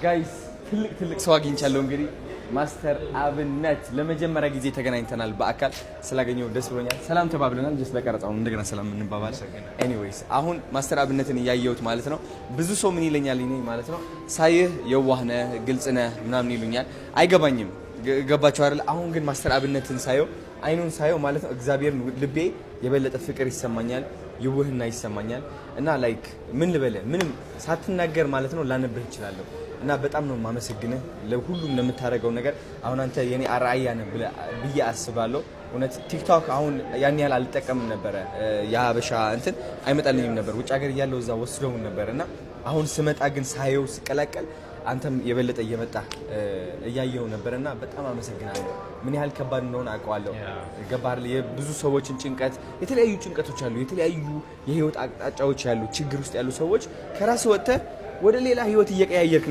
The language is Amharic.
ጋይስ ትልቅ ሰው አግኝቻለሁ። እንግዲህ ማስተር አብነት ለመጀመሪያ ጊዜ ተገናኝተናል። በአካል ስላገኘው ደስ ብሎኛል። ሰላም ተባብለናል። ጀስት ለቀረጻው እንደገና ሰላም እንባባል። ኤኒዌይስ አሁን ማስተር አብነትን እያየሁት ማለት ነው። ብዙ ሰው ምን ይለኛል እኔ ማለት ነው ሳይህ የዋህ ነህ፣ ግልጽ ነህ ምናምን ይሉኛል። አይገባኝም። ገባቸው አይደል? አሁን ግን ማስተር አብነትን ሳየው አይኑን ሳየው ማለት ነው እግዚአብሔርን ልቤ የበለጠ ፍቅር ይሰማኛል፣ ይውህና ይሰማኛል። እና ላይክ ምን ልበለ ምንም ሳትናገር ማለት ነው ላነብህ እችላለሁ። እና በጣም ነው ማመሰግንህ ለሁሉም ለምታደርገው ነገር። አሁን አንተ የኔ አርአያ ነህ ብዬ አስባለሁ። እውነት ቲክቶክ አሁን ያን ያህል አልጠቀምም ነበረ። የሀበሻ እንትን አይመጣልኝም ነበር። ውጭ ሀገር እያለሁ እዛ ወስደውን ነበር። እና አሁን ስመጣ ግን ሳየው ስቀላቀል አንተም የበለጠ እየመጣ እያየው ነበርና በጣም አመሰግናለሁ። ምን ያህል ከባድ እንደሆነ አውቀዋለሁ። ገባህ? የብዙ ሰዎችን ጭንቀት፣ የተለያዩ ጭንቀቶች አሉ፣ የተለያዩ የህይወት አቅጣጫዎች ያሉ ችግር ውስጥ ያሉ ሰዎች ከራስ ወጥተህ ወደ ሌላ ህይወት እየቀያየርክ